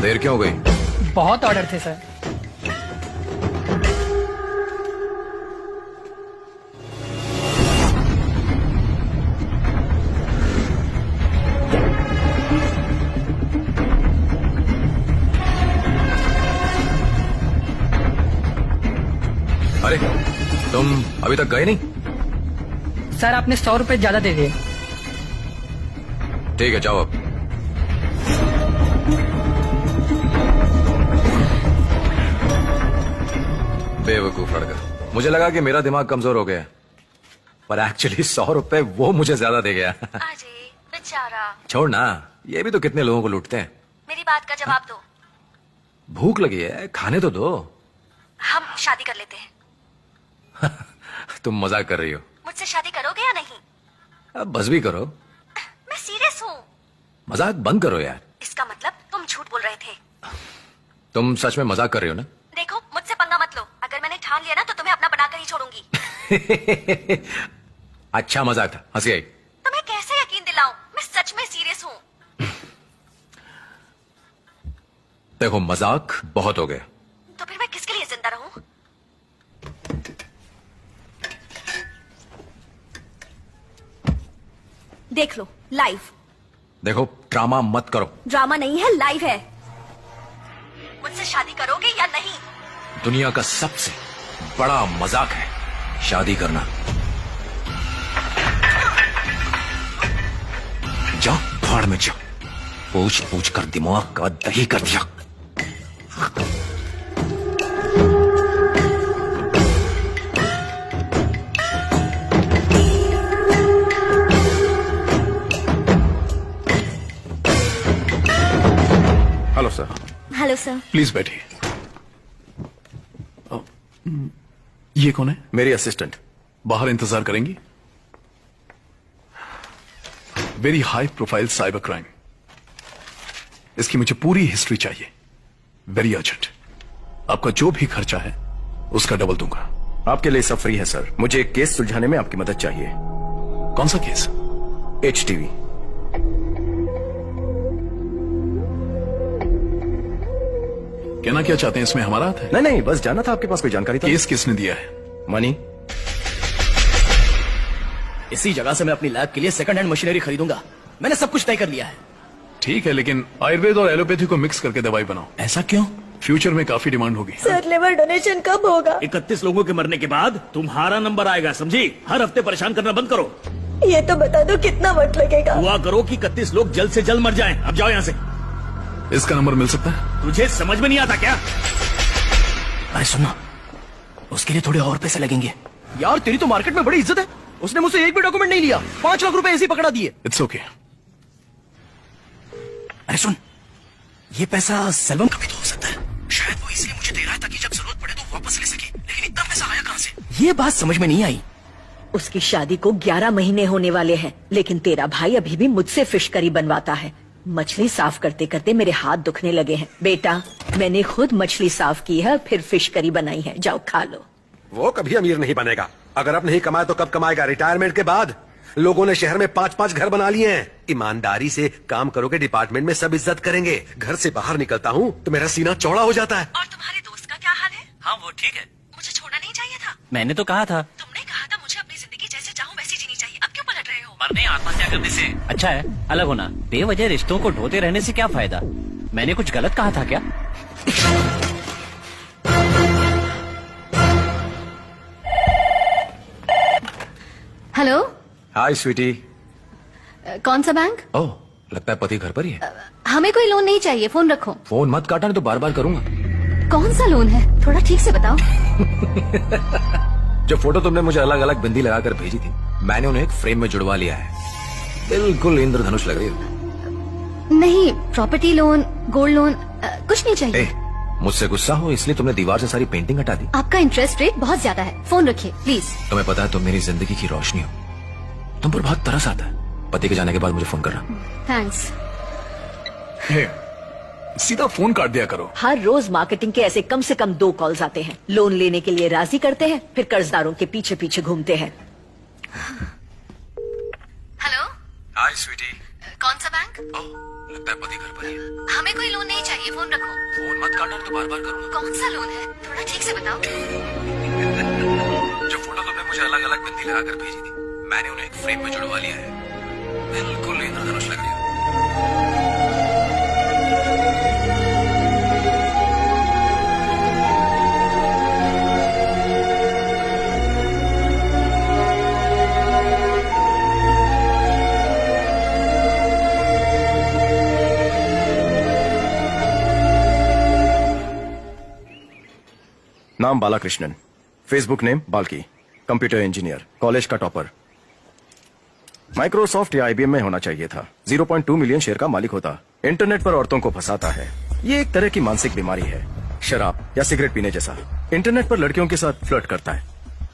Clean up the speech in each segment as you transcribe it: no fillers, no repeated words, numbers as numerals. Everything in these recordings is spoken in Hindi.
देर क्यों हो गई? बहुत ऑर्डर थे सर। अरे तुम अभी तक गए नहीं? सर आपने 100 रुपए ज्यादा दे दिए। ठीक है जाओ अब। बेवकूफ लड़का, मुझे लगा कि मेरा दिमाग कमजोर हो गया, पर एक्चुअली 100 रुपए वो मुझे ज्यादा दे गया। अरे बेचारा। छोड़ ना, ये भी तो कितने लोगों को लूटते हैं। मेरी बात का जवाब दो। भूख लगी है, खाने तो दो। हम शादी कर लेते हैं। तुम मजाक कर रही हो? मुझसे शादी करोगे या नहीं? अब बस भी करो। मैं सीरियस हूँ। मजाक बंद करो यार। इसका मतलब तुम झूठ बोल रहे थे। तुम सच में मजाक कर रही हो ना? देखो मुझसे पंगा मत लो, अगर मैंने ठान लिया ना तो तुम्हें अपना बनाकर ही छोड़ूंगी। अच्छा मजाक था, हंसी आई। तुम्हें कैसे यकीन दिलाऊं? मैं सच में सीरियस हूँ। देखो मजाक बहुत हो गया। तो फिर मैं किसके लिए जिंदा रहूं? देख लो लाइव। देखो ड्रामा मत करो। ड्रामा नहीं है, लाइव है। मुझसे शादी करोगे या नहीं? दुनिया का सबसे बड़ा मजाक है शादी करना। जाओ भाड़ में जाओ, पूछ पूछ कर दिमाग का दही कर दिया। Hello sir. Hello sir. Please बैठिए। ये कौन है? मेरी असिस्टेंट। बाहर इंतजार करेंगी? Very high profile cyber crime, इसकी मुझे पूरी हिस्ट्री चाहिए, वेरी अर्जेंट। आपका जो भी खर्चा है उसका डबल दूंगा। आपके लिए सब फ्री है सर। मुझे एक केस सुलझाने में आपकी मदद चाहिए। कौन सा केस? HTV। कहना क्या चाहते हैं, इसमें हमारा हाथ है? नहीं नहीं, बस जाना था आपके पास कोई जानकारी था। केस किसने दिया है? मनी। इसी जगह से मैं अपनी लैब के लिए सेकंड हैंड मशीनरी खरीदूंगा। मैंने सब कुछ तय कर लिया है। ठीक है, लेकिन आयुर्वेद और एलोपैथी को मिक्स करके दवाई बनाओ। ऐसा क्यों? फ्यूचर में काफी डिमांड होगी। सर लिवर डोनेशन कब होगा? 31 लोगों के मरने के बाद तुम्हारा नंबर आएगा, समझी? हर हफ्ते परेशान करना बंद करो। ये तो बता दो कितना वक्त लगेगा? दुआ करो कि 31 लोग जल्द से जल्द मर जाएं। अब जाओ यहाँ से। इसका नंबर मिल सकता है? तुझे समझ में नहीं आता क्या? अरे सुनो, उसके लिए थोड़े और पैसे लगेंगे। यार तेरी तो मार्केट में बड़ी इज्जत है। उसने मुझसे एक भी डॉक्यूमेंट नहीं लिया, 5 लाख रुपए ऐसे ही पकड़ा दिए। It's okay. अरे सुन, ये पैसा सेल्वम का भी तो हो सकता है। शायद वो इसलिए मुझे दे रहा है ताकि जब जरूरत पड़े तो वापस ले सके, लेकिन इतना पैसा आया कहां से? ये बात समझ में नहीं आई। उसकी शादी को 11 महीने होने वाले हैं, लेकिन तेरा भाई अभी भी मुझसे फिश करी बनवाता है। मछली साफ करते करते मेरे हाथ दुखने लगे हैं। बेटा, मैंने खुद मछली साफ की है, फिर फिश करी बनाई है, जाओ खा लो। वो कभी अमीर नहीं बनेगा। अगर अब नहीं कमाए तो कब कमाएगा? रिटायरमेंट के बाद। लोगों ने शहर में 5-5 घर बना लिए हैं। ईमानदारी से काम करोगे, डिपार्टमेंट में सब इज्जत करेंगे। घर से बाहर निकलता हूँ तो मेरा सीना चौड़ा हो जाता है। और तुम्हारे दोस्त का क्या हाल है? हाँ वो ठीक है। मुझे छोड़ना नहीं चाहिए था। मैंने तो कहा था। तुमने कहा था मुझे अपनी जिंदगी जैसे चाहूँ वैसी जीनी चाहिए। अब क्यों पलट रहे हो? मरने आत्महत्या करने से अच्छा है अलग होना। बेवजह रिश्तों को ढोते रहने से क्या फायदा? मैंने कुछ गलत कहा था क्या? हेलो। हाय स्वीटी। कौन सा बैंक? ओह, लगता है पति घर पर ही है। हमें कोई लोन नहीं चाहिए, फोन रखो। फोन मत काटना, नहीं तो बार बार करूंगा। कौन सा लोन है, थोड़ा ठीक से बताओ। जो फोटो तुमने मुझे अलग अलग बिंदी लगाकर भेजी थी, मैंने उन्हें एक फ्रेम में जुड़वा लिया है। बिल्कुल इंद्रधनुष लग रही है। नहीं, प्रॉपर्टी लोन, गोल्ड लोन, कुछ नहीं चाहिए। मुझसे गुस्सा हो इसलिए तुमने दीवार से सारी पेंटिंग हटा दी। आपका इंटरेस्ट रेट बहुत ज्यादा है, फोन रखिए प्लीज। तुम्हें पता है तुम मेरी जिंदगी की रोशनी हो, तुम पर बहुत तरस आता है। पति के जाने के बाद मुझे फोन करना। थैंक्स। सीधा फोन काट दिया करो। हर रोज मार्केटिंग के ऐसे कम से कम 2 कॉल्स आते हैं। लोन लेने के लिए राजी करते हैं, फिर कर्जदारों के पीछे पीछे घूमते हैं। हेलो। हाय स्वीटी। कौन सा बैंक? ओह, लगता है पति घर पर ही है। हमें कोई लोन नहीं चाहिए, फोन रखो। फोन मत काटना, तो बार बार करूंगा। कौन सा लोन है, थोड़ा ठीक से बताओ। जो फोटो तुमने मुझे अलग अलग बिंदी लगाकर भेजी थी, मैंने उन्हें एक फ्रेम में जुड़वा लिया है। बिल्कुल इंद्रधनुष लग रही है। नाम Balakrishnan, Facebook name Balki, computer engineer, college का टॉपर। माइक्रोसॉफ्ट या आईबीएम में होना चाहिए था। 0.2 मिलियन शेयर का मालिक होता। इंटरनेट पर औरतों को फंसाता है। ये एक तरह की मानसिक बीमारी है, शराब या सिगरेट पीने जैसा। इंटरनेट पर लड़कियों के साथ फ्लर्ट करता है।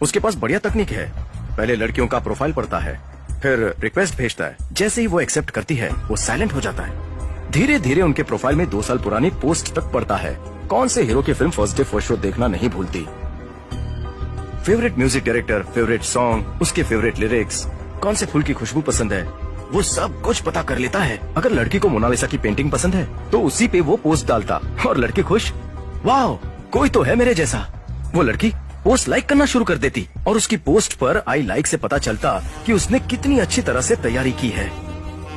उसके पास बढ़िया तकनीक है। पहले लड़कियों का प्रोफाइल पढ़ता है, फिर रिक्वेस्ट भेजता है। जैसे ही वो एक्सेप्ट करती है, वो साइलेंट हो जाता है। धीरे धीरे उनके प्रोफाइल में 2 साल पुरानी पोस्ट तक पड़ता है। कौन से हीरो की film first day first show देखना नहीं भूलती। Favourite music director, favourite song, उसके फेवरेट लिरिक्स, कौन से फूल की खुशबू पसंद है, वो सब कुछ पता कर लेता है। अगर लड़की को मोनालिसा की पेंटिंग पसंद है तो उसी पे वो पोस्ट डालता और लड़की खुश, वाह कोई तो है मेरे जैसा। वो लड़की पोस्ट लाइक करना शुरू कर देती और उसकी पोस्ट पर आई लाइक से पता चलता कि उसने कितनी अच्छी तरह से तैयारी की है।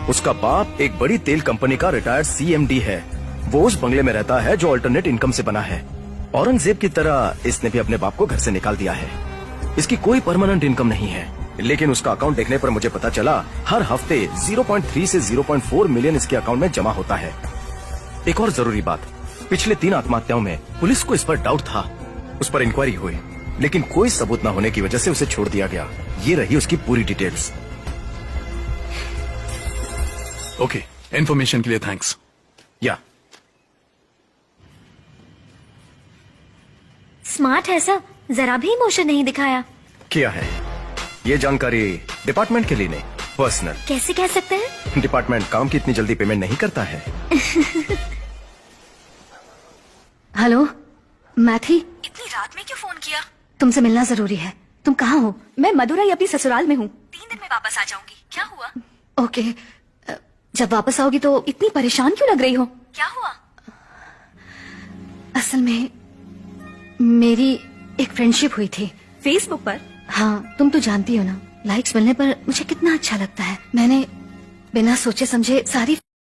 उसका बाप एक बड़ी तेल कंपनी का रिटायर्ड CMD है। वो उस बंगले में रहता है जो अल्टरनेट इनकम से बना है। औरंगजेब की तरह इसने भी अपने बाप को घर से निकाल दिया है। इसकी कोई परमानेंट इनकम नहीं है, लेकिन उसका अकाउंट देखने पर मुझे पता चला हर हफ्ते 0.3 से 0.4 मिलियन इसके अकाउंट में जमा होता है। एक और जरूरी बात, पिछले 3 आत्महत्याओं में पुलिस को इस पर डाउट था। उस पर इंक्वायरी हुई, लेकिन कोई सबूत न होने की वजह से उसे छोड़ दिया गया। ये रही उसकी पूरी डिटेल्स। ओके, इन्फॉर्मेशन के लिए थैंक्स। या स्मार्ट है सर, जरा भी इमोशन नहीं दिखाया। किया है। ये जानकारी डिपार्टमेंट के लिए नहीं, पर्सनल। कैसे कह सकते हैं? डिपार्टमेंट काम की इतनी जल्दी पेमेंट नहीं करता है। हेलो मैथी, इतनी रात में क्यों फोन किया? तुमसे मिलना जरूरी है। तुम कहाँ हो? मैं मदुरई अपनी ससुराल में हूँ। 3 दिन में वापस आ जाऊंगी। क्या हुआ? ओके, जब वापस आओगी तो इतनी परेशान क्यों लग रही हो? क्या हुआ? असल में मेरी एक फ्रेंडशिप हुई थी फेसबुक पर। हाँ, तुम तो जानती हो ना, लाइक्स मिलने पर मुझे कितना अच्छा लगता है। मैंने बिना सोचे समझे सारी